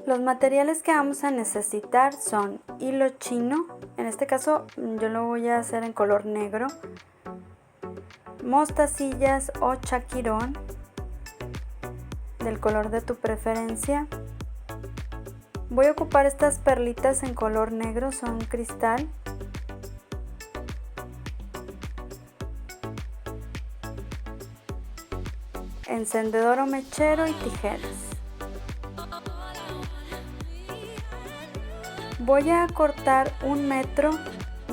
Los materiales que vamos a necesitar son hilo chino, en este caso yo lo voy a hacer en color negro, mostacillas o chaquirón del color de tu preferencia. Voy a ocupar estas perlitas en color negro, son cristal. Encendedor o mechero y tijeras. Voy a cortar 1 metro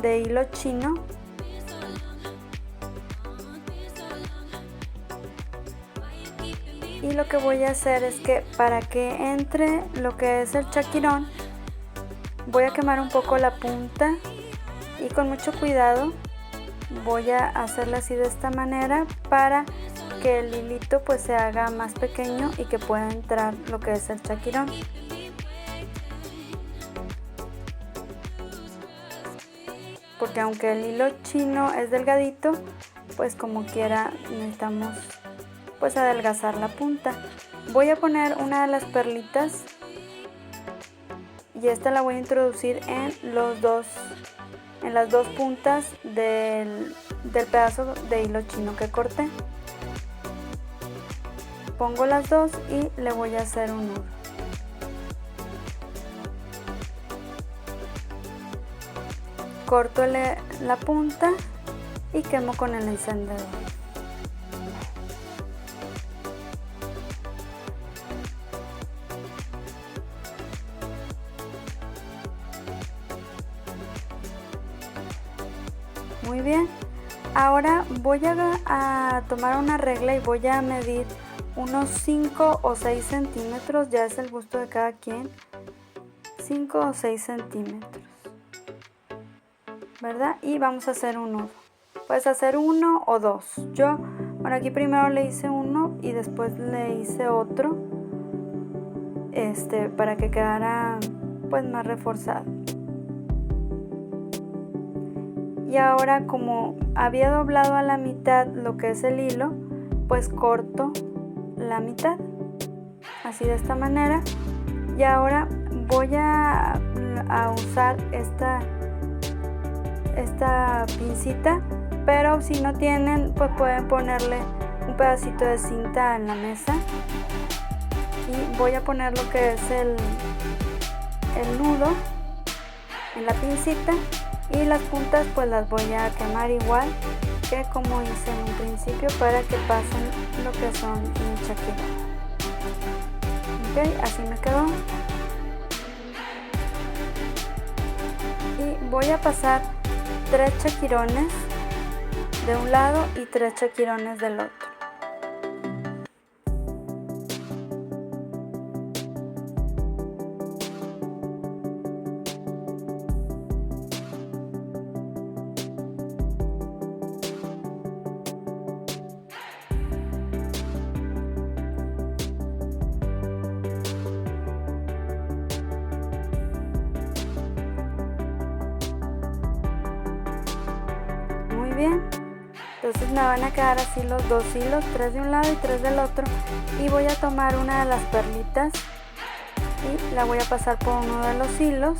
de hilo chino. Y lo que voy a hacer es que para que entre lo que es el chaquirón, voy a quemar un poco la punta y con mucho cuidado voy a hacerla así de esta manera para que el hilito pues se haga más pequeño y que pueda entrar lo que es el chaquirón. Porque aunque el hilo chino es delgadito, pues como quiera necesitamos pues adelgazar la punta. Voy a poner una de las perlitas y esta la voy a introducir en las dos puntas del pedazo de hilo chino que corté. Pongo las dos y le voy a hacer un nudo. Corto la punta y quemo con el encendedor. Muy bien, ahora voy a tomar una regla y voy a medir unos 5 o 6 centímetros, ya es el gusto de cada quien, 5 o 6 centímetros, ¿verdad? Y vamos a hacer un nudo. Puedes hacer 1 o 2. Yo, bueno, aquí primero le hice uno y después le hice otro, para que quedara pues más reforzado. Y ahora, como había doblado a la mitad lo que es el hilo, pues corto la mitad, así de esta manera. Y ahora voy a usar esta pincita, pero si no tienen, pues pueden ponerle un pedacito de cinta en la mesa. Y voy a poner lo que es el nudo en la pincita. Y las puntas pues las voy a quemar igual que como hice en un principio para que pasen lo que son mi chaquirón. Ok, así me quedó. Y voy a pasar 3 chaquirones de un lado y 3 chaquirones del otro. Bien, entonces me van a quedar así los dos hilos, 3 de un lado y 3 del otro, y voy a tomar una de las perlitas y la voy a pasar por uno de los hilos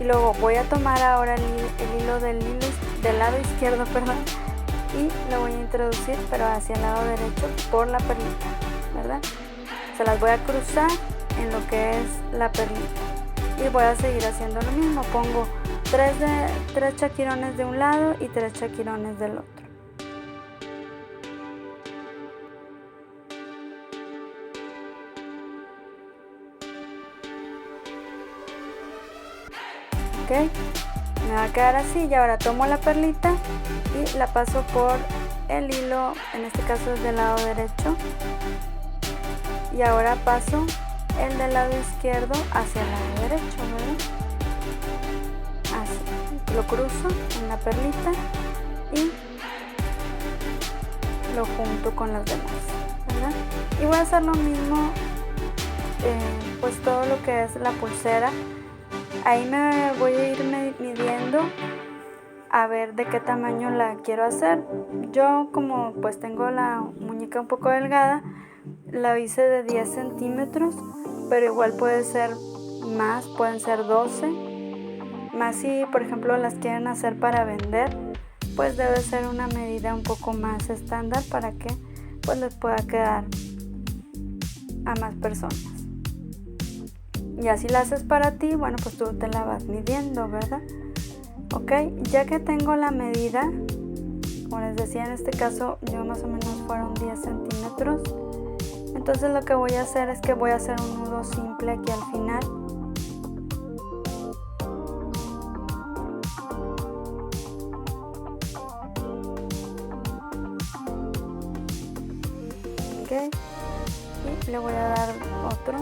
y luego voy a tomar ahora el hilo del lado izquierdo, perdón, y lo voy a introducir pero hacia el lado derecho por la perlita, ¿verdad? Se las voy a cruzar en lo que es la perlita y voy a seguir haciendo lo mismo. Pongo 3 chaquirones de un lado y 3 chaquirones del otro. Ok, me va a quedar así y ahora tomo la perlita y la paso por el hilo, en este caso es del lado derecho, y ahora paso el del lado izquierdo hacia el lado derecho, ¿verdad? Así, lo cruzo en la perlita y lo junto con las demás, ¿verdad? Y voy a hacer lo mismo pues todo lo que es la pulsera. Ahí me voy a ir midiendo a ver de qué tamaño la quiero hacer. Yo, como pues tengo la muñeca un poco delgada, la hice de 10 centímetros, pero igual puede ser más, pueden ser 12, más si por ejemplo las quieren hacer para vender, pues debe ser una medida un poco más estándar para que pues les pueda quedar a más personas. Y así la haces para ti, bueno, pues tú te la vas midiendo, ¿verdad? Ok, ya que tengo la medida, como les decía, en este caso yo más o menos fueron 10 centímetros. Entonces lo que voy a hacer es que voy a hacer un nudo simple aquí al final. Ok, y le voy a dar otro.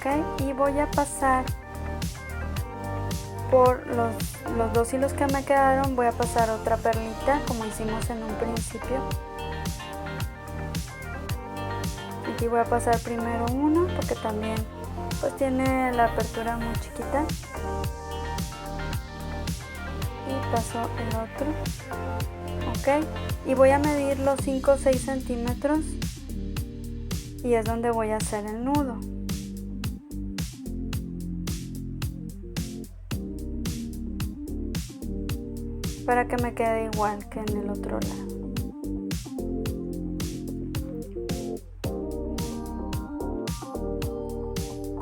Ok, y voy a pasar por los dos hilos que me quedaron, voy a pasar otra perlita como hicimos en un principio. Aquí voy a pasar primero uno porque también pues tiene la apertura muy chiquita, y paso el otro. Ok, y voy a medir los 5 o 6 centímetros y es donde voy a hacer el nudo. Para que me quede igual que en el otro lado.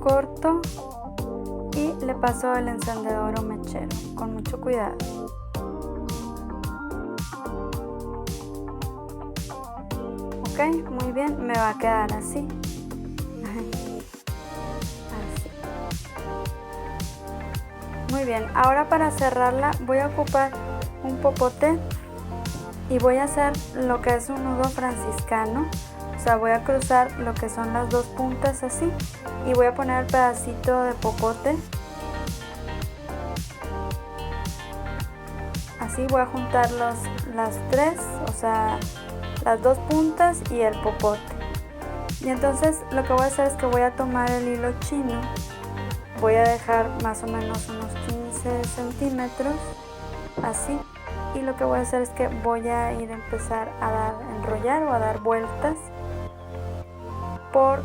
Corto y le paso el encendedor o mechero con mucho cuidado. Ok, muy bien, me va a quedar así. Así. Muy bien, ahora para cerrarla voy a ocupar un popote y voy a hacer lo que es un nudo franciscano, o sea, voy a cruzar lo que son las dos puntas así y voy a poner el pedacito de popote así, voy a juntar las tres, o sea, las dos puntas y el popote, y entonces lo que voy a hacer es que voy a tomar el hilo chino, voy a dejar más o menos unos 15 centímetros así, y lo que voy a hacer es que voy a ir a empezar a enrollar o a dar vueltas por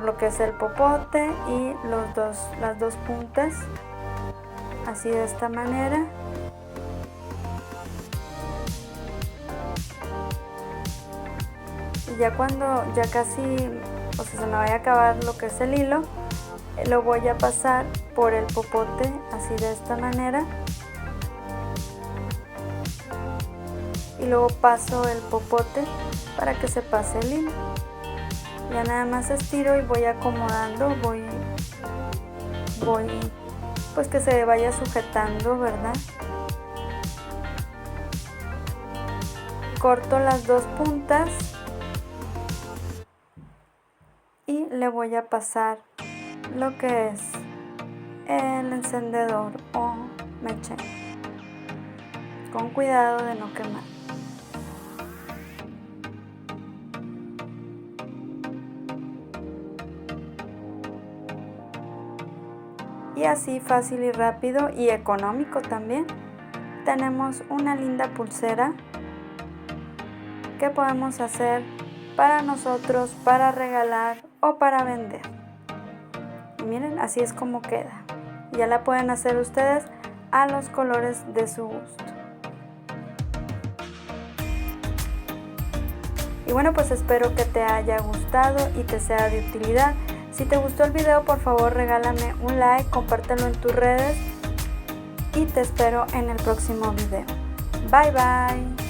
lo que es el popote y las dos puntas, así de esta manera. Y ya cuando ya casi, o sea, se me vaya a acabar lo que es el hilo, lo voy a pasar por el popote así de esta manera. Y luego paso el popote para que se pase el hilo. Ya nada más estiro y voy acomodando, voy pues que se vaya sujetando, ¿verdad? Corto las dos puntas y le voy a pasar lo que es el encendedor o mechero, con cuidado de no quemar. Y así fácil y rápido y económico también tenemos una linda pulsera que podemos hacer para nosotros, para regalar o para vender. Y miren, así es como queda. Ya la pueden hacer ustedes a los colores de su gusto. Y bueno, pues espero que te haya gustado y te sea de utilidad. Si te gustó el video, por favor regálame un like, compártelo en tus redes y te espero en el próximo video. Bye bye.